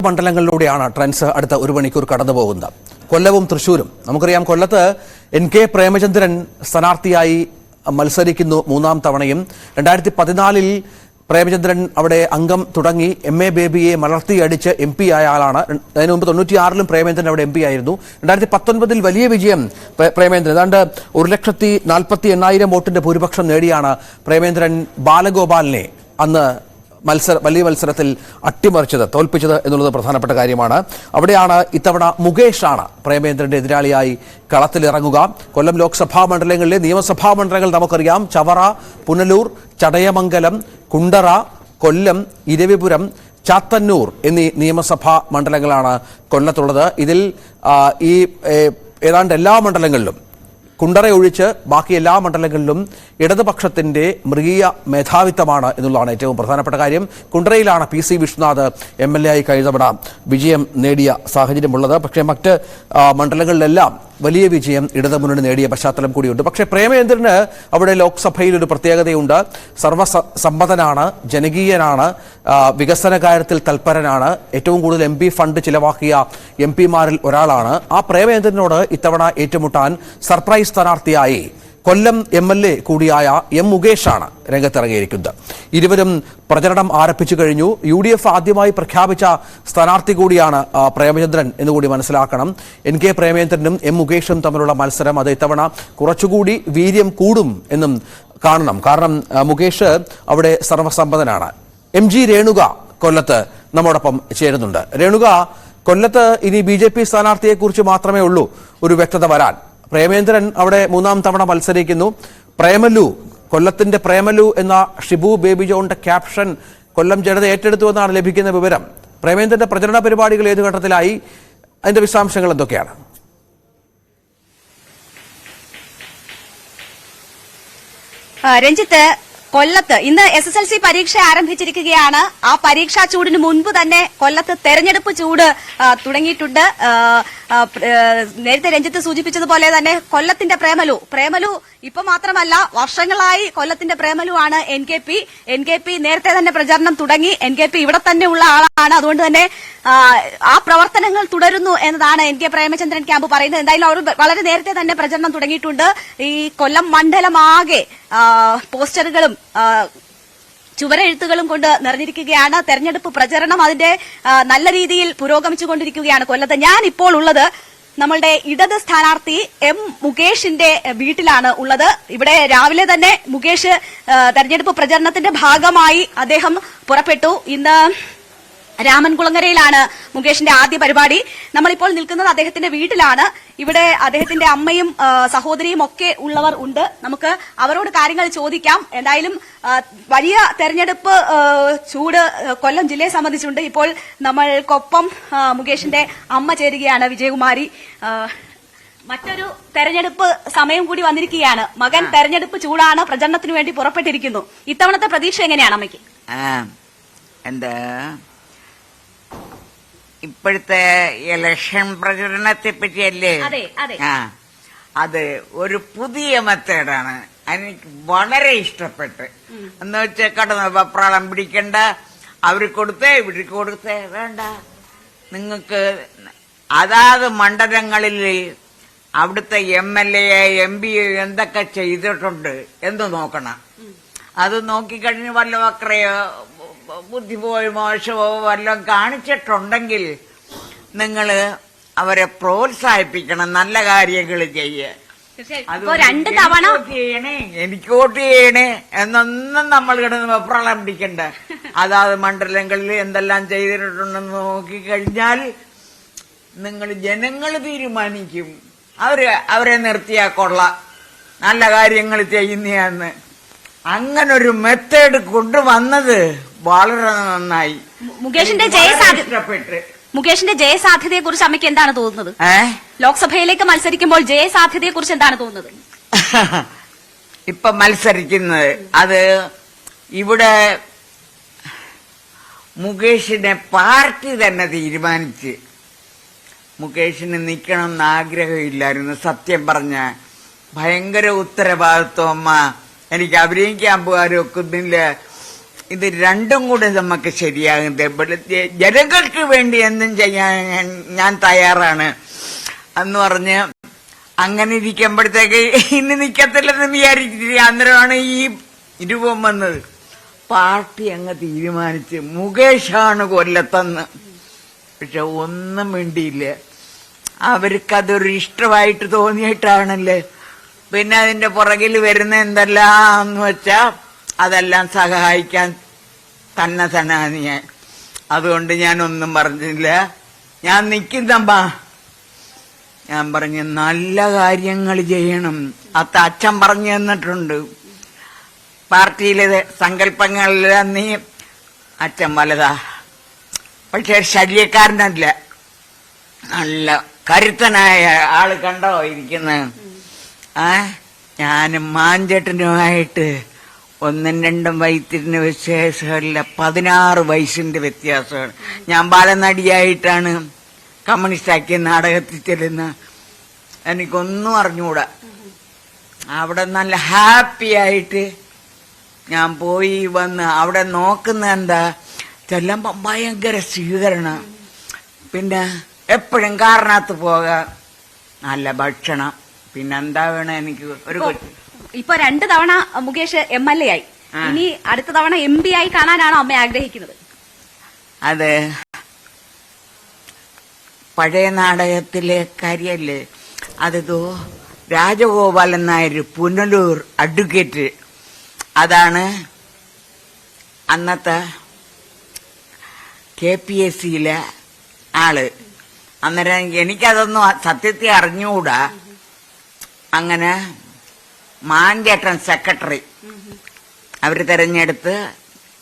മണ്ഡലങ്ങളിലൂടെയാണ് trends അടുത്ത ഒരു മണിക്കൂർ കടന്നു പോകുന്നത്. കൊല്ലവും തൃശ്ശൂരും. നമുക്കറിയാം, കൊല്ലത്ത് NK പ്രേമചന്ദ്രൻ സ്ഥാനാർത്ഥിയായി മത്സരിക്കുന്നു മൂന്നാം തവണയും. 2014 പ്രേമചന്ദ്രൻ അവിടെ അംഗം തുടങ്ങി. MA ബേബിയെ മലർത്തിയടിച്ച് MP ആയ ആളാണ്. അതിനു മുമ്പ് 96-ലും പ്രേമചന്ദ്രൻ അവിടെ MP ആയിരുന്നു. 2019 വലിയ വിജയം പ്രേമചന്ദ്രൻ, ഏതാണ്ട് 1,48,000 വോട്ടിന്റെ ഭൂരിപക്ഷം നേടിയാണ് പ്രേമചന്ദ്രൻ ബാലഗോപാലിനെ അന്ന് വലിയ മത്സരത്തിൽ അട്ടിമറിച്ചത്, തോൽപ്പിച്ചത് എന്നുള്ളത് പ്രധാനപ്പെട്ട കാര്യമാണ്. അവിടെയാണ് ഇത്തവണ മുകേഷാണ് പ്രേമചന്ദ്രന്റെ എതിരാളിയായി കളത്തിലിറങ്ങുക. കൊല്ലം ലോക്സഭാ മണ്ഡലങ്ങളിലെ നിയമസഭാ മണ്ഡലങ്ങൾ നമുക്കറിയാം. ചവറ, പുനലൂർ, ചടയമംഗലം, കുണ്ടറ, കൊല്ലം, ഇരവിപുരം, ചാത്തന്നൂർ എന്നീ നിയമസഭാ മണ്ഡലങ്ങളാണ് കൊല്ലത്തുള്ളത്. ഇതിൽ ഈ ഏതാണ്ട് എല്ലാ മണ്ഡലങ്ങളിലും, കുണ്ടറ ഒഴിച്ച് ബാക്കി എല്ലാ മണ്ഡലങ്ങളിലും ഇടതുപക്ഷത്തിന്റെ മൃഗീയ മേധാവിത്വമാണ് എന്നുള്ളതാണ് ഏറ്റവും പ്രധാനപ്പെട്ട കാര്യം. കുണ്ടറയിലാണ് PC വിശ്വനാഥ് MLA ആയി കഴിഞ്ഞ തവണ വിജയം നേടിയ സാഹചര്യമുള്ളത്. പക്ഷേ മറ്റ് മണ്ഡലങ്ങളിലെല്ലാം വലിയ വിജയം ഇടതുമുന്നണി നേടിയ പശ്ചാത്തലം കൂടിയുണ്ട്. പക്ഷേ പ്രേമചന്ദ്രന് അവിടെ ലോക്സഭയിൽ ഒരു പ്രത്യേകതയുണ്ട്. സർവസമ്മതനാണ്, ജനകീയനാണ്, വികസന കാര്യത്തിൽ തൽപരനാണ്, ഏറ്റവും കൂടുതൽ MP ഫണ്ട് ചിലവാക്കിയ MP-മാരിൽ ഒരാളാണ്. ആ പ്രേമചന്ദ്രനോട് ഇത്തവണ ഏറ്റുമുട്ടാൻ സർപ്രൈസ് സ്ഥാനാർത്ഥിയായി കൊല്ലം MLA കൂടിയായ M. മുകേഷാണ് രംഗത്തിറങ്ങിയിരിക്കുന്നത്. ഇരുവരും പ്രചരണം ആരംഭിച്ചു കഴിഞ്ഞു. UDF ആദ്യമായി പ്രഖ്യാപിച്ച സ്ഥാനാർത്ഥി കൂടിയാണ് പ്രേമചന്ദ്രൻ എന്നുകൂടി മനസ്സിലാക്കണം. NK പ്രേമചന്ദ്രനും M. മുകേഷും തമ്മിലുള്ള മത്സരം അത് ഇത്തവണ കുറച്ചുകൂടി വീര്യം കൂടും എന്നും കാണണം. കാരണം മുകേഷ് അവിടെ സർവസമ്മതനാണ്. MG രേണുക കൊല്ലത്ത് നമ്മോടൊപ്പം ചേരുന്നുണ്ട്. രേണുക, കൊല്ലത്ത് ഇനി BJP സ്ഥാനാർത്ഥിയെക്കുറിച്ച് മാത്രമേ ഉള്ളൂ ഒരു വ്യക്തത വരാൻ. പ്രേമചന്ദ്രൻ അവിടെ മൂന്നാം തവണ മത്സരിക്കുന്നു. പ്രേമലു, കൊല്ലത്തിന്റെ പ്രേമലു എന്ന ഷിബു ബേബി ജോണിന്റെ ക്യാപ്ഷൻ കൊല്ലം ജനത ഏറ്റെടുത്തു എന്നാണ് ലഭിക്കുന്ന വിവരം. പ്രേമചന്ദ്രന്റെ പ്രചരണ പരിപാടികൾ ഏതു ഘട്ടത്തിലായി? അതിന്റെ വിശദാംശങ്ങൾ എന്തൊക്കെയാണ്? രഞ്ജിത്ത്, കൊല്ലത്ത് ഇന്ന് SSLC പരീക്ഷ ആരംഭിച്ചിരിക്കുകയാണ്. ആ പരീക്ഷാ ചൂടിന് മുൻപ് തന്നെ കൊല്ലത്ത് തെരഞ്ഞെടുപ്പ് ചൂട് തുടങ്ങിയിട്ടുണ്ട്. നേരത്തെ രഞ്ജിത്ത് സൂചിപ്പിച്ചതുപോലെ തന്നെ കൊല്ലത്തിന്റെ പ്രേമലു ഇപ്പൊ മാത്രമല്ല, വർഷങ്ങളായി കൊല്ലത്തിന്റെ പ്രേമലു ആണ് NKP നേരത്തെ തന്നെ പ്രചരണം തുടങ്ങി. NKP ഇവിടെ തന്നെ ഉള്ള ആളാണ്. അതുകൊണ്ട് തന്നെ ആ പ്രവർത്തനങ്ങൾ തുടരുന്നു എന്നതാണ് NK പ്രേമചന്ദ്രൻ ക്യാമ്പ് പറയുന്നത്. എന്തായാലും അവർ വളരെ നേരത്തെ തന്നെ പ്രചരണം തുടങ്ങിയിട്ടുണ്ട്. ഈ കൊല്ലം മണ്ഡലമാകെ പോസ്റ്ററുകളും ചുവരെഴുത്തുകളും കൊണ്ട് നിറഞ്ഞിരിക്കുകയാണ്. തെരഞ്ഞെടുപ്പ് പ്രചരണം അതിന്റെ നല്ല രീതിയിൽ പുരോഗമിച്ചുകൊണ്ടിരിക്കുകയാണ് കൊല്ലത്ത്. ഞാൻ ഇപ്പോൾ ഉള്ളത് നമ്മളുടെ ഇടത് സ്ഥാനാർത്ഥി M. മുകേഷിന്റെ വീട്ടിലാണ് ഉള്ളത്. ഇവിടെ രാവിലെ തന്നെ മുകേഷ് തെരഞ്ഞെടുപ്പ് പ്രചരണത്തിന്റെ ഭാഗമായി അദ്ദേഹം പുറപ്പെട്ടു. ഇന്ന് രാമൻകുളങ്ങരയിലാണ് മുകേഷിന്റെ ആദ്യ പരിപാടി. നമ്മളിപ്പോൾ നിൽക്കുന്നത് അദ്ദേഹത്തിന്റെ വീട്ടിലാണ്. ഇവിടെ അദ്ദേഹത്തിന്റെ അമ്മയും സഹോദരിയും ഒക്കെ ഉള്ളവർ ഉണ്ട്. നമുക്ക് അവരോട് കാര്യങ്ങൾ ചോദിക്കാം. എന്തായാലും വലിയ തെരഞ്ഞെടുപ്പ് ചൂട് കൊല്ലം ജില്ലയെ സംബന്ധിച്ചുണ്ട്. ഇപ്പോൾ നമ്മൾക്കൊപ്പം മുകേഷിന്റെ അമ്മ ചേരുകയാണ്, വിജയകുമാരി. മറ്റൊരു തെരഞ്ഞെടുപ്പ് സമയം കൂടി വന്നിരിക്കുകയാണ്. മകൻ തെരഞ്ഞെടുപ്പ് ചൂടാണ്, പ്രചരണത്തിന് വേണ്ടി പുറപ്പെട്ടിരിക്കുന്നു. ഇത്തവണത്തെ പ്രതീക്ഷ എങ്ങനെയാണ് അമ്മയ്ക്ക്? എന്താ ഇപ്പോഴത്തെ ഇലക്ഷൻ പ്രചരണത്തെ പറ്റിയല്ലേ? അത് ഒരു പുതിയ മെത്തേഡാണ്. എനിക്ക് വളരെ ഇഷ്ടപ്പെട്ട്. എന്ന് വെച്ചാൽ കടന്ന് വെപ്രാളം പിടിക്കണ്ട, അവർ കൊടുത്തേ ഇവർക്ക് കൊടുത്തേ വേണ്ട. നിങ്ങൾക്ക് അതാത് മണ്ഡലങ്ങളിൽ അവിടുത്തെ MLA MP എന്തൊക്കെ ചെയ്തിട്ടുണ്ട് എന്ന് നോക്കണം. അത് നോക്കിക്കഴിഞ്ഞ് വല്ല വക്രയോ ബുദ്ധിപോയോ മോശമോ വല്ലതും കാണിച്ചിട്ടുണ്ടെങ്കിൽ നിങ്ങൾ അവരെ പ്രോത്സാഹിപ്പിക്കണം, നല്ല കാര്യങ്ങൾ ചെയ്യുക. എനിക്ക് വോട്ട് ചെയ്യണേ എന്നൊന്നും നമ്മൾ കിടന്ന് വെപ്രാളം പിടിക്കണ്ട. അതാത് മണ്ഡലങ്ങളിൽ എന്തെല്ലാം ചെയ്തിട്ടുണ്ടെന്ന് നോക്കിക്കഴിഞ്ഞാൽ ജനങ്ങൾ തീരുമാനിക്കും. അവരെ നിർത്തിയാ കൊള്ളാം, നല്ല കാര്യങ്ങൾ ചെയ്യുന്നയാന്ന്. അങ്ങനൊരു മെത്തേഡ് കൊണ്ടുവന്നത് വളരെ നന്നായി. മുകേഷിന്റെ ജയസാധ്യതയെ കുറിച്ച് അമ്മയ്ക്ക് എന്താണ് തോന്നുന്നത്? ലോക്സഭയിലേക്ക് മത്സരിക്കുമ്പോൾ ജയസാധ്യതയെ കുറിച്ച് എന്താണ് തോന്നുന്നത്? ഇപ്പൊ മത്സരിക്കുന്നത് അത് ഇവിടെ മുകേഷിനെ പാർട്ടി തന്നെ തീരുമാനിച്ച്. മുകേഷിന് നിൽക്കണമെന്ന് ആഗ്രഹമില്ലായിരുന്നു. സത്യം പറഞ്ഞ ഭയങ്കര ഉത്തരവാദിത്വം. അമ്മ, എനിക്ക് അഭിനയിക്കാൻ പോകാനും ഒക്കുന്നില്ല. ഇത് രണ്ടും കൂടെ നമുക്ക് ശരിയാകുന്നത്. ജനങ്ങൾക്ക് വേണ്ടി എന്തും ചെയ്യാൻ ഞാൻ തയ്യാറാണ് എന്ന് പറഞ്ഞ് അങ്ങനെ ഇരിക്കുമ്പോഴത്തേക്ക് ഇനി നിൽക്കത്തില്ലെന്ന് വിചാരിച്ചിട്ട് അന്നേരമാണ് ഈ രൂപം വന്നത്. പാർട്ടി അങ്ങ് തീരുമാനിച്ച് മുകേഷാണ് കൊല്ലത്തെന്ന്. പക്ഷെ ഒന്നും വേണ്ടിയില്ല. അവർക്കതൊരു ഇഷ്ടമായിട്ട് തോന്നിയിട്ടാണല്ലേ. പിന്നെ അതിന്റെ പുറകിൽ വരുന്ന എന്തെല്ലാന്ന് വെച്ചാ അതെല്ലാം സഹായിക്കാൻ തന്നെയാണ് ഞാൻ. അതുകൊണ്ട് ഞാനൊന്നും പറഞ്ഞില്ല. ഞാൻ നിൽക്കുന്നമ്പാ. ഞാൻ പറഞ്ഞു നല്ല കാര്യങ്ങൾ ചെയ്യണം. അത് അച്ഛൻ പറഞ്ഞു തന്നിട്ടുണ്ട്. പാർട്ടിയിലെ സങ്കല്പങ്ങളിലെല്ലാം നീ അച്ഛൻ വലുതാ, പക്ഷെ ശല്യക്കാരനല്ല, നല്ല കരുത്തനായ ആള് കണ്ടോ ഇരിക്കുന്നത്. ഞാനും മാഞ്ചേട്ടനുമായിട്ട് 1-2 വയസ്സിന് വിശേഷമല്ല, 16 വയസ്സിന്റെ വ്യത്യാസമാണ്. ഞാൻ ബാലനടിയായിട്ടാണ് കമ്മ്യൂണിസ്റ്റാക്കിയ നാടകത്തിൽ ചെല്ലുന്ന. എനിക്കൊന്നും അറിഞ്ഞുകൂടാ. അവിടെ നല്ല ഹാപ്പി ആയിട്ട് ഞാൻ പോയി വന്ന് അവിടെ നോക്കുന്ന എന്താ ചെല്ലുമ്പോ ഭയങ്കര സ്വീകരണം. പിന്നെ എപ്പോഴും കാറിനകത്ത് പോകാം, നല്ല ഭക്ഷണം, പിന്നെന്താ വേണം എനിക്ക്. ഒരു ഇപ്പൊ 2 തവണ മുകേഷ് MLA ആയി. ഇനി അടുത്ത തവണ MP ആയി കാണാനാണോ അമ്മ ആഗ്രഹിക്കുന്നത്? അത് പഴയ നാടകത്തിലെ കാര്യല്ലേ. അതോ രാജഗോപാലൻ നായർ പുനലൂർ അഡ്വക്കേറ്റ്, അതാണ് അന്നത്തെ KPSCയിലെ ആള്. അന്നേരം എനിക്കതൊന്നും സത്യത്തെ അറിഞ്ഞുകൂടാ. അങ്ങനെ മാഞ്ചേട്ടൻ സെക്രട്ടറി അവര് തെരഞ്ഞെടുത്ത്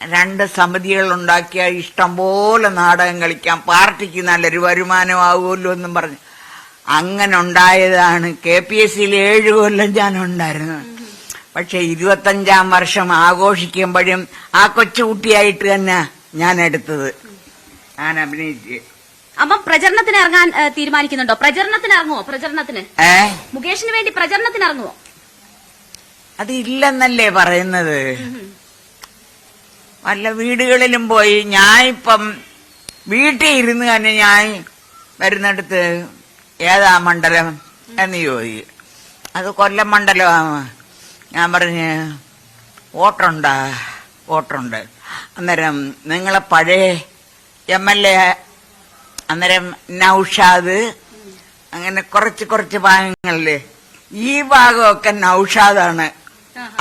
2 സമിതികൾ ഉണ്ടാക്കിയ ഇഷ്ടംപോലെ നാടകം കളിക്കാം, പാർട്ടിക്ക് നല്ലൊരു വരുമാനമാകുമല്ലോ എന്നും പറഞ്ഞു അങ്ങനെ ഉണ്ടായതാണ്. KPSCയിൽ 7 കൊല്ലം ഞാൻ ഉണ്ടായിരുന്നു. പക്ഷെ 25-ാം വർഷം ആഘോഷിക്കുമ്പോഴും ആ കൊച്ചുകുട്ടിയായിട്ട് തന്നെ ഞാൻ എടുത്തത്. ഞാൻ അഭിനയിച്ച്. അമ്മ പ്രചരണത്തിന് ഇറങ്ങാൻ തീരുമാനിക്കുന്നുണ്ടോ? പ്രചരണത്തിന് ഇറങ്ങുമോ? പ്രചരണത്തിന് മുകേഷിന് വേണ്ടി പ്രചരണത്തിന് ഇറങ്ങുമോ? അത് ഇല്ലെന്നല്ലേ പറയുന്നത്. വല്ല വീടുകളിലും പോയി. ഞാൻ ഇപ്പം വീട്ടിൽ ഇരുന്ന് തന്നെ ഞാൻ വരുന്നിടത്ത് ഏതാ മണ്ഡലം എന്ന് ചോദിക്കും. അത് കൊല്ലം മണ്ഡലമാണ്. ഞാൻ പറഞ്ഞ് വോട്ടുണ്ട്. അന്നേരം നിങ്ങളെ പഴയ MLA അന്നേരം നൌഷാദ്, അങ്ങനെ കുറച്ച് ഭാഗങ്ങളില് ഈ ഭാഗമൊക്കെ നൌഷാദാണ്,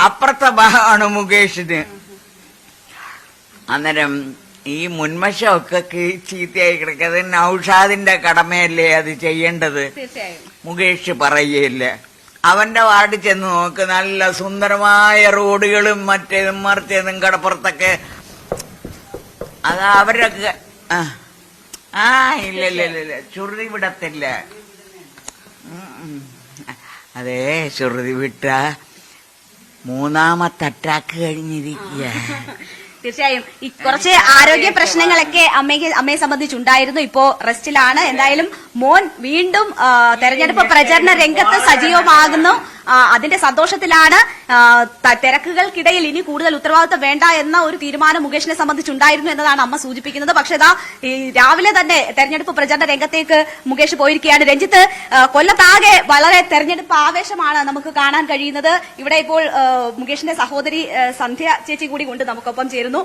അപ്പുറത്തെ ഭാഗമാണ് മുകേഷിന്. അന്നേരം ഈ മുൻവശമൊക്കെ ചീത്തയായി കിടക്കുന്നത് നൌഷാദിന്റെ കടമയല്ലേ അത് ചെയ്യേണ്ടത്. മുകേഷ് പറയുകയില്ല. അവന്റെ വാർഡിൽ ചെന്ന് നോക്ക്, നല്ല സുന്ദരമായ റോഡുകളും മറ്റേതും മറിച്ചതും കടപ്പുറത്തൊക്കെ. അത് അവരൊക്കെ ഇല്ല ചുരുതി വിടത്തില്ല. അതെ, ചുരുതി വിട്ട 3ാമത്തെ അറ്റാക്ക് കഴിഞ്ഞിരിക്കുക. തീർച്ചയായും ഈ കുറച്ച് ആരോഗ്യ പ്രശ്നങ്ങളൊക്കെ അമ്മയെ സംബന്ധിച്ചുണ്ടായിരുന്നു. ഇപ്പോ റെസ്റ്റിലാണ്. എന്തായാലും മോൻ വീണ്ടും തെരഞ്ഞെടുപ്പ് പ്രചരണ രംഗത്ത് സജീവമാകുന്നു. അതിന്റെ സന്തോഷത്തിലാണ്. തിരക്കുകൾക്കിടയിൽ ഇനി കൂടുതൽ ഉത്തരവാദിത്തം വേണ്ട എന്ന ഒരു തീരുമാനം മുകേഷിനെ സംബന്ധിച്ചുണ്ടായിരുന്നു എന്നതാണ് അമ്മ സൂചിപ്പിക്കുന്നത്. പക്ഷേ ഇതാ ഈ രാവിലെ തന്നെ തെരഞ്ഞെടുപ്പ് പ്രചരണ രംഗത്തേക്ക് മുകേഷ് പോയിരിക്കുകയാണ്. രഞ്ജിത്ത്, കൊല്ലത്താകെ വളരെ തെരഞ്ഞെടുപ്പ് ആവേശമാണ് നമുക്ക് കാണാൻ കഴിയുന്നത്. ഇവിടെ ഇപ്പോൾ മുകേഷിന്റെ സഹോദരി സന്ധ്യ ചേച്ചി കൂടി കൊണ്ട് നമുക്കൊപ്പം ചേരുന്നു.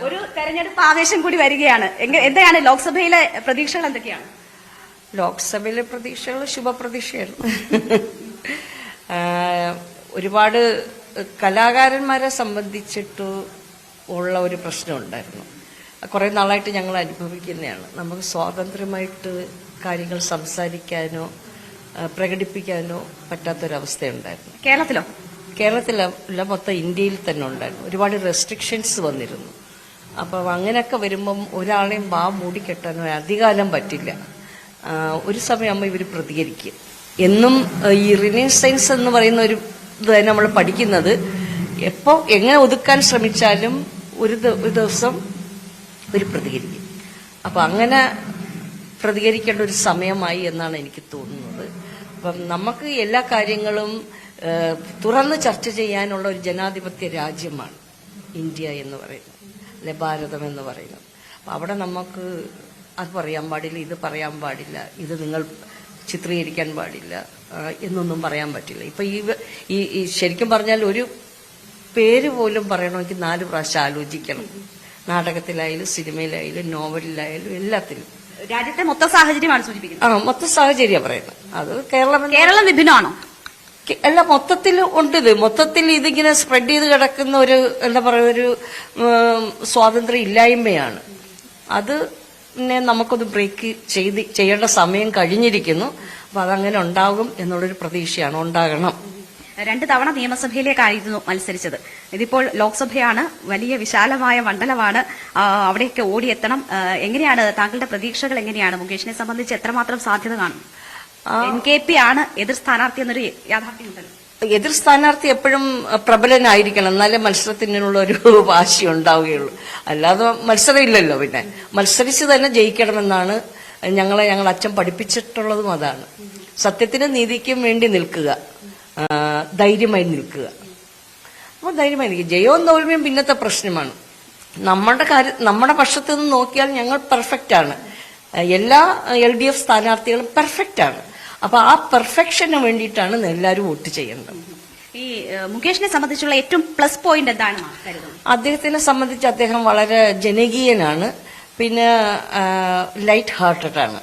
ഒരു തെരഞ്ഞെടുപ്പ് ആവേശം കൂടി വരികയാണ്. എന്താണ് ലോക്സഭയിലെ പ്രതീക്ഷകൾ? എന്തൊക്കെയാണ് ലോക്സഭയിലെ പ്രതീക്ഷകൾ? ശുഭപ്രതീക്ഷയായിരുന്നു. ഒരുപാട് കലാകാരന്മാരെ സംബന്ധിച്ചിട്ട് ഉള്ള ഒരു പ്രശ്നമുണ്ടായിരുന്നു. കുറേ നാളായിട്ട് ഞങ്ങൾ അനുഭവിക്കുന്നതാണ്. നമുക്ക് സ്വാതന്ത്ര്യമായിട്ട് കാര്യങ്ങൾ സംസാരിക്കാനോ പ്രകടിപ്പിക്കാനോ പറ്റാത്തൊരവസ്ഥയുണ്ടായിരുന്നു. കേരളത്തിലല്ല, മൊത്തം ഇന്ത്യയിൽ തന്നെ ഉണ്ടായിരുന്നു. ഒരുപാട് റെസ്ട്രിക്ഷൻസ് വന്നിരുന്നു. അപ്പം അങ്ങനെയൊക്കെ വരുമ്പം ഒരാളെയും മൂടിക്കെട്ടാനോ അധികാലം പറ്റില്ല. ഒരു സമയമാകുമ്പോൾ ഇവർ പ്രതികരിക്കും. എന്നും ഈ റിനൈസൻസ് എന്ന് പറയുന്ന ഒരു ഇത് നമ്മൾ പഠിക്കുന്നത്, എപ്പോൾ എങ്ങനെ ഒതുക്കാൻ ശ്രമിച്ചാലും ഒരു ദിവസം ഇവർ പ്രതികരിക്കും. അപ്പം അങ്ങനെ പ്രതികരിക്കേണ്ട ഒരു സമയമായി എന്നാണ് എനിക്ക് തോന്നുന്നത്. അപ്പം നമുക്ക് എല്ലാ കാര്യങ്ങളും തുറന്ന് ചർച്ച ചെയ്യാനുള്ള ഒരു ജനാധിപത്യ രാജ്യമാണ് ഇന്ത്യ എന്ന് പറയുന്നത്, അല്ലെ ഭാരതം എന്ന് പറയുന്നത്. അപ്പം അവിടെ നമുക്ക് അത് പറയാൻ പാടില്ല, ഇത് പറയാൻ പാടില്ല, ഇത് നിങ്ങൾ ചിത്രീകരിക്കാൻ പാടില്ല എന്നൊന്നും പറയാൻ പറ്റില്ല. ഇപ്പൊ ഈ ശരിക്കും പറഞ്ഞാൽ ഒരു പേര് പോലും പറയണമെങ്കിൽ 4 പ്രാവശ്യം ആലോചിക്കണം. നാടകത്തിലായാലും സിനിമയിലായാലും നോവലിലായാലും എല്ലാത്തിലും. രാജ്യത്തെ മൊത്തം സാഹചര്യമാണ് സൂചിപ്പിക്കുന്നത്. മൊത്തം സാഹചര്യം പറയുന്നത്. അത് കേരളം വിഭിന്നമാണോ? അല്ല, മൊത്തത്തിൽ ഉണ്ട്. മൊത്തത്തിൽ ഇതിങ്ങനെ സ്പ്രെഡ് ചെയ്ത് കിടക്കുന്ന ഒരു എന്താ പറയുക, ഒരു സ്വാതന്ത്ര്യം ഇല്ലായ്മയാണ്. അത് നമുക്കൊന്ന് ബ്രേക്ക് ചെയ്യേണ്ട സമയം കഴിഞ്ഞിരിക്കുന്നു. അപ്പൊ അതങ്ങനെ ഉണ്ടാകും എന്നുള്ളൊരു പ്രതീക്ഷയാണ്, ഉണ്ടാകണം. 2 തവണ നിയമസഭയിലേക്കായിരുന്നു മത്സരിച്ചത്. ഇതിപ്പോൾ ലോക്സഭയാണ്, വലിയ വിശാലമായ മണ്ഡലമാണ്. അവിടെയൊക്കെ ഓടിയെത്തണം. എങ്ങനെയാണ് താങ്കളുടെ പ്രതീക്ഷകൾ? എങ്ങനെയാണ് മുകേഷിനെ സംബന്ധിച്ച് എത്രമാത്രം സാധ്യത കാണും? NKP ആണ് എതിർ സ്ഥാനാർത്ഥി എന്നൊരു യാഥാർത്ഥ്യമുണ്ടല്ലോ. എതിർ സ്ഥാനാർത്ഥി എപ്പോഴും പ്രബലനായിരിക്കണം, എന്നാലേ മത്സരത്തിനുള്ള ഒരു വാശി ഉണ്ടാവുകയുള്ളൂ. അല്ലാതെ മത്സരം ഇല്ലല്ലോ. പിന്നെ മത്സരിച്ച് തന്നെ ജയിക്കണമെന്നാണ് ഞങ്ങളെ അച്ഛൻ പഠിപ്പിച്ചിട്ടുള്ളതും. അതാണ് സത്യത്തിനും നീതിക്കും വേണ്ടി നിൽക്കുക, ധൈര്യമായി നിൽക്കുക. അപ്പോൾ ധൈര്യമായി നിൽക്കുക. ജയവും തോൽവിയും പിന്നത്തെ പ്രശ്നമാണ്. നമ്മുടെ പക്ഷത്തു നിന്ന് നോക്കിയാൽ ഞങ്ങൾ പെർഫെക്റ്റ് ആണ്. എല്ലാ LDF സ്ഥാനാർത്ഥികളും പെർഫെക്റ്റ് ആണ്. അപ്പൊ ആ പെർഫെക്ഷന് വേണ്ടിയിട്ടാണ് എല്ലാവരും വോട്ട് ചെയ്യേണ്ടത്. ഈ മുകേഷിനെ സംബന്ധിച്ചുള്ള ഏറ്റവും പ്ലസ് പോയിന്റ് എന്താണ് കരുതുന്നത്? അദ്ദേഹത്തിനെ സംബന്ധിച്ച് അദ്ദേഹം വളരെ ജനകീയനാണ്. പിന്നെ ലൈറ്റ് ഹാർട്ടഡ് ആണ്.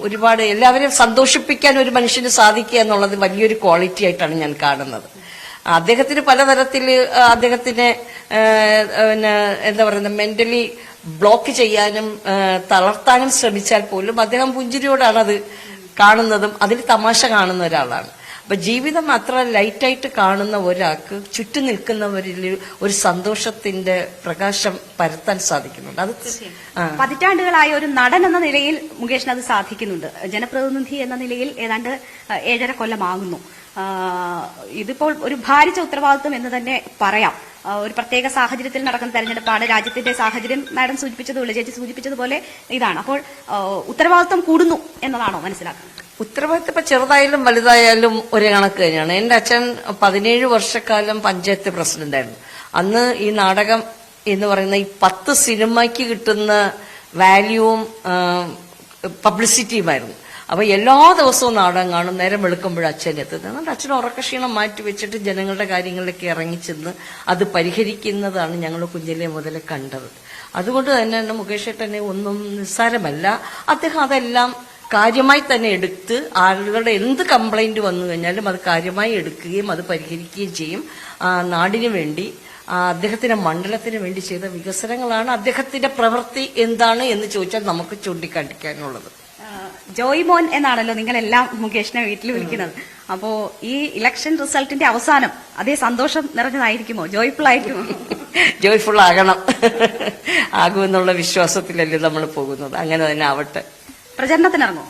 ഒരുപാട് എല്ലാവരെയും സന്തോഷിപ്പിക്കാൻ ഒരു മനുഷ്യന് സാധിക്കുക എന്നുള്ളത് വലിയൊരു ക്വാളിറ്റി ആയിട്ടാണ് ഞാൻ കാണുന്നത്. അദ്ദേഹത്തിന് പലതരത്തിൽ അദ്ദേഹത്തിനെ പിന്നെ എന്താ പറയുന്നത്, മെന്റലി ബ്ലോക്ക് ചെയ്യാനും തളർത്താനും ശ്രമിച്ചാൽ പോലും അദ്ദേഹം പുഞ്ചിരിയോടാണ് അത് കാണുന്നതും അതിൽ തമാശ കാണുന്ന ഒരാളാണ്. അപ്പൊ ജീവിതം അത്ര ലൈറ്റായിട്ട് കാണുന്ന ഒരാൾക്ക് ചുറ്റും നിൽക്കുന്നവരിൽ ഒരു സന്തോഷത്തിന്റെ പ്രകാശം പരത്താൻ സാധിക്കുന്നുണ്ട്. അത് പതിറ്റാണ്ടുകളായ ഒരു നടൻ എന്ന നിലയിൽ മുകേഷിന് അത് സാധിക്കുന്നുണ്ട്. ജനപ്രതിനിധി എന്ന നിലയിൽ ഏതാണ്ട് 7.5 കൊല്ലമാകുന്നു. ഇതിപ്പോൾ ഒരു ഭാരിച്ച ഉത്തരവാദിത്വം എന്ന് തന്നെ പറയാം. ഒരു പ്രത്യേക സാഹചര്യത്തിൽ നടക്കുന്ന തെരഞ്ഞെടുപ്പാണ്. രാജ്യത്തിന്റെ സാഹചര്യം മാഡം സൂചിപ്പിച്ചതുപോലെ, ചേച്ചി സൂചിപ്പിച്ചതുപോലെ ഇതാണ്. അപ്പോൾ ഉത്തരവാദിത്വം കൂടുന്നു എന്നതാണോ മനസ്സിലാക്കുന്നത്? ഉത്തരവാദിത്തം ഇപ്പൊ ചെറുതായാലും വലുതായാലും ഒരേ കണക്ക് തന്നെയാണ്. എന്റെ അച്ഛൻ 17 വർഷക്കാലം പഞ്ചായത്ത് പ്രസിഡന്റായിരുന്നു. അന്ന് ഈ നാടകം എന്ന് പറയുന്ന ഈ 10 സിനിമയ്ക്ക് കിട്ടുന്ന വാല്യൂവും പബ്ലിസിറ്റിയുമായിരുന്നു. അപ്പൊ എല്ലാ ദിവസവും നാടകം കാണും. നേരം വെളുക്കുമ്പോഴും അച്ഛൻ എത്തുന്നത്. അതുകൊണ്ട് അച്ഛൻ ഉറക്കക്ഷീണം മാറ്റി വെച്ചിട്ട് ജനങ്ങളുടെ കാര്യങ്ങളിലേക്ക് ഇറങ്ങിച്ചെന്ന് അത് പരിഹരിക്കുന്നതാണ് ഞങ്ങൾ കുഞ്ഞിലെ മുതലേ കണ്ടത്. അതുകൊണ്ട് തന്നെ മുകേഷ് ഏട്ടനെ ഒന്നും നിസ്സാരമല്ല. അദ്ദേഹം അതെല്ലാം കാര്യമായി തന്നെ എടുത്ത് ആളുകളുടെ എന്ത് കംപ്ലൈന്റ് വന്നു കഴിഞ്ഞാലും അത് കാര്യമായി എടുക്കുകയും അത് പരിഹരിക്കുകയും ചെയ്യും. നാടിനു വേണ്ടി, അദ്ദേഹത്തിന്റെ മണ്ഡലത്തിന് വേണ്ടി ചെയ്ത വികസനങ്ങളാണ്. അദ്ദേഹത്തിന്റെ പ്രവൃത്തി എന്താണ് എന്ന് ചോദിച്ചാൽ നമുക്ക് ചൂണ്ടിക്കാണിക്കാനുള്ളത്. ജോയ് മോൻ എന്നാണല്ലോ നിങ്ങളെല്ലാം മുകേഷിനെ വീട്ടിൽ വിളിക്കുന്നത്. അപ്പോ ഈ ഇലക്ഷൻ റിസൾട്ടിന്റെ അവസാനം അതേ സന്തോഷം നിറഞ്ഞതായിരിക്കുമോ? ജോയ്ഫുൾ ആയിരിക്കുമോ? ജോയ്ഫുൾ ആകണം, ആകുമെന്നുള്ള വിശ്വാസത്തിലല്ലേ നമ്മൾ പോകുന്നത്. അങ്ങനെ തന്നെ ആവട്ടെ. പ്രചരണത്തിനിറങ്ങുമോ?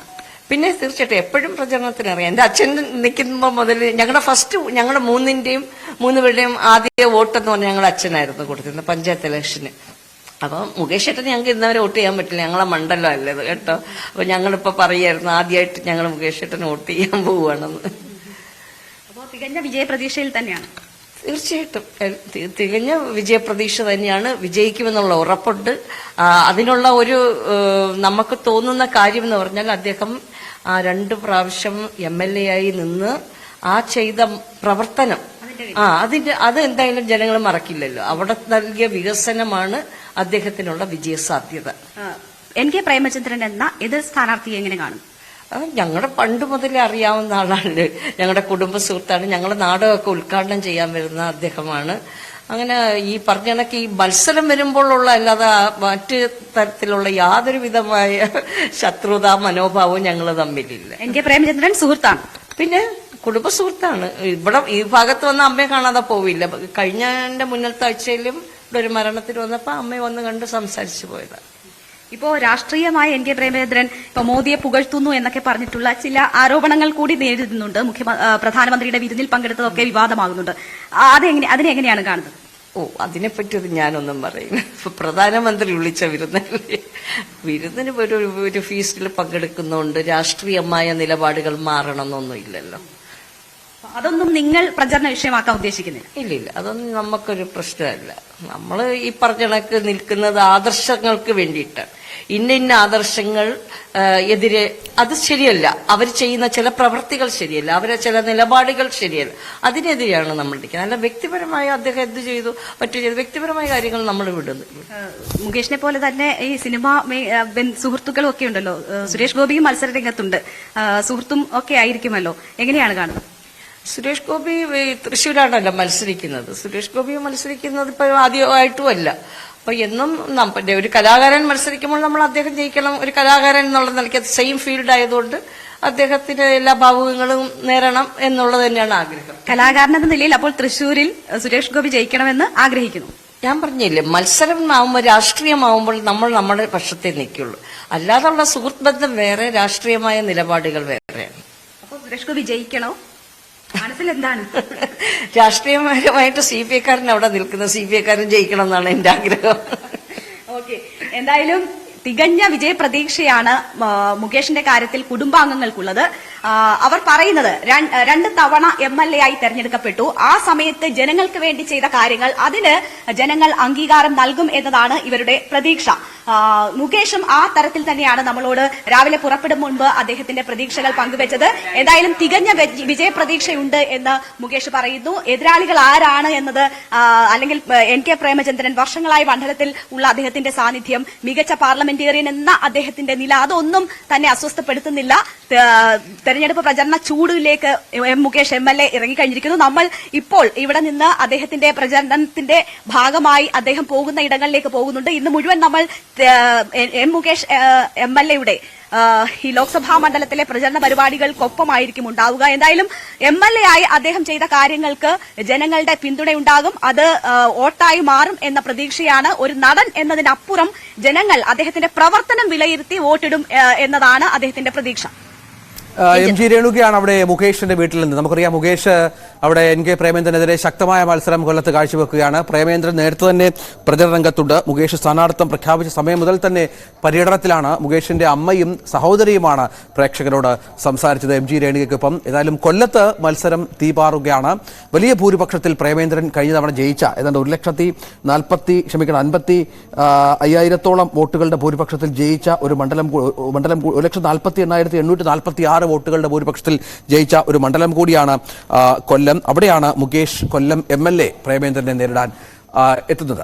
പിന്നെ തീർച്ചയായിട്ടും എപ്പോഴും പ്രചരണത്തിനറിയാം. എന്റെ അച്ഛൻ നിൽക്കുമ്പോൾ മുതൽ ഞങ്ങളുടെ മൂന്നുപേരുടെയും ആദ്യ വോട്ടെന്ന് പറഞ്ഞാൽ ഞങ്ങളുടെ അച്ഛനായിരുന്നു കൊടുത്തിരുന്നത് പഞ്ചായത്ത് ഇലക്ഷന്. അപ്പൊ മുകേഷ് ഏട്ടന് ഞങ്ങൾക്ക് ഇന്നവരെ വോട്ട് ചെയ്യാൻ പറ്റില്ല, ഞങ്ങളെ മണ്ഡലം അല്ലത് കേട്ടോ. അപ്പൊ ഞങ്ങളിപ്പോ പറയായിരുന്നു ആദ്യമായിട്ട് ഞങ്ങൾ മുകേഷ് ഏട്ടന് വോട്ട് ചെയ്യാൻ പോവുകയാണെന്ന്. അപ്പോൾ തികഞ്ഞ വിജയപ്രതീക്ഷയിൽ തന്നെയാണ്. തീർച്ചയായിട്ടും തികഞ്ഞ വിജയപ്രതീക്ഷ തന്നെയാണ്. വിജയിക്കുമെന്നുള്ള ഉറപ്പുണ്ട്. അതിനുള്ള ഒരു നമുക്ക് തോന്നുന്ന കാര്യം എന്ന് പറഞ്ഞാൽ അദ്ദേഹം 2 പ്രാവശ്യം MLA ആയി നിന്ന് ആ ചെയ്ത പ്രവർത്തനം, അത് എന്തായാലും ജനങ്ങൾ മറക്കില്ലല്ലോ. അവിടെ നൽകിയ വികസനമാണ് അദ്ദേഹത്തിനുള്ള വിജയസാധ്യത. NK പ്രേമചന്ദ്രൻ എന്ന എതിർ സ്ഥാനാർത്ഥിയെ എങ്ങനെ കാണും? ഞങ്ങളുടെ പണ്ട് മുതലേ അറിയാവുന്ന ആളാണ്. ഞങ്ങളുടെ കുടുംബ സുഹൃത്താണ്. ഞങ്ങളുടെ നാടകമൊക്കെ ഉദ്ഘാടനം ചെയ്യാൻ വരുന്ന അദ്ദേഹമാണ്. അങ്ങനെ ഈ പറഞ്ഞ കണക്ക് ഈ മത്സരം വരുമ്പോഴുള്ള അല്ലാതെ മറ്റ് തരത്തിലുള്ള യാതൊരു വിധമായ ശത്രുതാ മനോഭാവവും ഞങ്ങൾ തമ്മിലില്ല. NK പ്രേമചന്ദ്രൻ സുഹൃത്താണ്, പിന്നെ കുടുംബ സുഹൃത്താണ്. ഇവിടെ ഈ ഭാഗത്ത് വന്ന അമ്മയെ കാണാതെ പോവില്ല. കഴിഞ്ഞ മുന്നത്തെ ആഴ്ചയിലും ഇവിടെ ഒരു മരണത്തിന് വന്നപ്പോ അമ്മയെ വന്ന് കണ്ട് സംസാരിച്ചു പോയതാണ്. ഇപ്പോ രാഷ്ട്രീയമായ NK പ്രേമചന്ദ്രൻ ഇപ്പൊ മോദിയെ പുകഴ്ത്തുന്നു എന്നൊക്കെ പറഞ്ഞിട്ടുള്ള ചില ആരോപണങ്ങൾ കൂടി നേരിടുന്നുണ്ട്. പ്രധാനമന്ത്രിയുടെ വിരുന്നിൽ പങ്കെടുത്തതൊക്കെ വിവാദമാകുന്നുണ്ട്. അതിനെങ്ങനെയാണ് കാണുന്നത്? അതിനെപ്പറ്റി ഞാനൊന്നും പറയുന്നു. പ്രധാനമന്ത്രി വിളിച്ച വിരുന്നല്ലേ, വിരുന്നിന് ഒരു ഫീസ്റ്റിൽ പങ്കെടുക്കുന്നതുകൊണ്ട് രാഷ്ട്രീയമായ നിലപാടുകൾ മാറണമെന്നൊന്നും ഇല്ലല്ലോ. അതൊന്നും നിങ്ങൾ പ്രചരണ വിഷയമാക്കാൻ ഉദ്ദേശിക്കുന്നില്ല. ഇല്ല, അതൊന്നും നമുക്കൊരു പ്രശ്നമല്ല. നമ്മൾ ഈ പറഞ്ഞ കണക്ക് നിൽക്കുന്നത് ആദർശങ്ങൾക്ക് വേണ്ടിയിട്ടാണ്. ഇന്ന ആദർശങ്ങൾ എതിരെ അത് ശരിയല്ല. അവർ ചെയ്യുന്ന ചില പ്രവൃത്തികൾ ശരിയല്ല, അവരെ ചില നിലപാടുകൾ ശരിയല്ല, അതിനെതിരെയാണ് നമ്മൾ ഇരിക്കുന്നത്. അല്ല വ്യക്തിപരമായി അദ്ദേഹം എന്ത് ചെയ്തു മറ്റു ചെയ്തു വ്യക്തിപരമായ കാര്യങ്ങൾ നമ്മൾ വിടുന്നു. മുകേഷിനെ പോലെ തന്നെ ഈ സിനിമ സുഹൃത്തുക്കളും ഒക്കെ ഉണ്ടല്ലോ. സുരേഷ് ഗോപിയും മത്സര രംഗത്തുണ്ട്, സുഹൃത്തും ഒക്കെ ആയിരിക്കുമല്ലോ. എങ്ങനെയാണ് കാണുന്നത്? സുരേഷ് ഗോപി തൃശ്ശൂരാണല്ലോ മത്സരിക്കുന്നത്. സുരേഷ് ഗോപി മത്സരിക്കുന്നത് ഇപ്പൊ ആദ്യമായിട്ടും അല്ല. അപ്പൊ എന്നും ഒരു കലാകാരൻ മത്സരിക്കുമ്പോൾ നമ്മൾ അദ്ദേഹം ജയിക്കണം. ഒരു കലാകാരൻ എന്നുള്ള നിലയ്ക്ക് സെയിം ഫീൽഡ് ആയതുകൊണ്ട് അദ്ദേഹത്തിന് എല്ലാ ഭാവുകങ്ങളും നേരണം എന്നുള്ളത് തന്നെയാണ് ആഗ്രഹം. കലാകാരൻ എന്ന നിലയിൽ അപ്പോൾ തൃശ്ശൂരിൽ സുരേഷ് ഗോപി ജയിക്കണമെന്ന് ആഗ്രഹിക്കുന്നു. ഞാൻ പറഞ്ഞില്ലേ, മത്സരം ആവുമ്പോൾ രാഷ്ട്രീയമാവുമ്പോൾ നമ്മൾ നമ്മുടെ പക്ഷത്തെ നിൽക്കുള്ളൂ. അല്ലാതുള്ള സുഹൃത്ത് ബന്ധം വേറെ, രാഷ്ട്രീയമായ നിലപാടുകൾ വേറെയാണ്. അപ്പോൾ സുരേഷ് ഗോപി ജയിക്കണോ? മനസ്സിലെന്താണ്? രാഷ്ട്രീയപരമായിട്ട് CPI-ക്കാരൻ അവിടെ നിൽക്കുന്നത്, CPI-ക്കാരൻ ജയിക്കണം എന്നാണ് എന്റെ ആഗ്രഹം. ഓക്കെ, എന്തായാലും തികഞ്ഞ വിജയപ്രതീക്ഷയാണ് മുകേഷിന്റെ കാര്യത്തിൽ കുടുംബാംഗങ്ങൾക്കുള്ളത്. അവർ പറയുന്നത് 2 തവണ MLA ആയി തെരഞ്ഞെടുക്കപ്പെട്ടു. ആ സമയത്ത് ജനങ്ങൾക്ക് വേണ്ടി ചെയ്ത കാര്യങ്ങൾ, അതിന് ജനങ്ങൾ അംഗീകാരം നൽകും എന്നതാണ് ഇവരുടെ പ്രതീക്ഷ. മുകേഷും ആ തരത്തിൽ തന്നെയാണ് നമ്മളോട് രാവിലെ പുറപ്പെടും മുൻപ് അദ്ദേഹത്തിന്റെ പ്രതീക്ഷകൾ പങ്കുവച്ചത്. എന്തായാലും തികഞ്ഞ വിജയപ്രതീക്ഷയുണ്ട് എന്ന് മുകേഷ് പറയുന്നു. എതിരാളികൾ ആരാണ് എന്നത്, അല്ലെങ്കിൽ NK പ്രേമചന്ദ്രൻ, വർഷങ്ങളായി മണ്ഡലത്തിൽ ഉള്ള അദ്ദേഹത്തിന്റെ സാന്നിധ്യം, മികച്ച പാർലമെന്റേറിയൻ എന്ന അദ്ദേഹത്തിന്റെ നില, അതൊന്നും തന്നെ അസ്വസ്ഥപ്പെടുത്തുന്നില്ല. തെരഞ്ഞെടുപ്പ് പ്രചരണ ചൂടിലേക്ക് മുകേഷ് MLA ഇറങ്ങിക്കഴിഞ്ഞിരിക്കുന്നു. നമ്മൾ ഇപ്പോൾ ഇവിടെ നിന്ന് അദ്ദേഹത്തിന്റെ പ്രചരണത്തിന്റെ ഭാഗമായി അദ്ദേഹം പോകുന്ന ഇടങ്ങളിലേക്ക് പോകുന്നുണ്ട്. ഇന്ന് മുഴുവൻ നമ്മൾ മുകേഷ് MLA-യുടെ ഈ ലോക്സഭാ മണ്ഡലത്തിലെ പ്രചരണ പരിപാടികൾക്കൊപ്പമായിരിക്കും ഉണ്ടാവുക. എന്തായാലും MLA ആയി അദ്ദേഹം ചെയ്ത കാര്യങ്ങൾക്ക് ജനങ്ങളുടെ പിന്തുണയുണ്ടാകും, അത് വോട്ടായി മാറും എന്ന പ്രതീക്ഷയാണ്. ഒരു നടൻ എന്നതിനപ്പുറം ജനങ്ങൾ അദ്ദേഹത്തിന്റെ പ്രവർത്തനം വിലയിരുത്തി വോട്ടിടും എന്നതാണ് അദ്ദേഹത്തിന്റെ പ്രതീക്ഷ. MG രേണുകയാണ് അവിടെ മുകേഷിന്റെ വീട്ടിൽ നിന്ന്. നമുക്കറിയാം മുകേഷ് അവിടെ NK പ്രേമേന്ദ്രനെതിരെ ശക്തമായ മത്സരം കൊല്ലത്ത് കാഴ്ചവെക്കുകയാണ്. പ്രേമേന്ദ്രൻ നേരത്തെ തന്നെ പ്രചരണ രംഗത്തുണ്ട്. മുകേഷ് സ്ഥാനാർത്ഥിത്വം പ്രഖ്യാപിച്ച സമയം മുതൽ തന്നെ പര്യടനത്തിലാണ്. മുകേഷിന്റെ അമ്മയും സഹോദരിയുമാണ് പ്രേക്ഷകരോട് സംസാരിച്ചത് MG രേണുകയ്ക്കൊപ്പം. ഏതായാലും കൊല്ലത്ത് മത്സരം തീപാറുകയാണ്. വലിയ ഭൂരിപക്ഷത്തിൽ പ്രേമേന്ദ്രൻ കഴിഞ്ഞ തവണ ജയിച്ച ഏതാണ്ട് 1,50,000 വോട്ടുകളുടെ ഭൂരിപക്ഷത്തിൽ ജയിച്ച ഒരു മണ്ഡലം 1,48,846 വോട്ടുകളുടെ ഭൂരിപക്ഷത്തിൽ ജയിച്ച ഒരു മണ്ഡലം കൂടിയാണ് കൊല്ലം. അവിടെയാണ് മുകേഷ് കൊല്ലം MLA പ്രേമേന്ദ്രനെ നേരിടാൻ എത്തുന്നത്.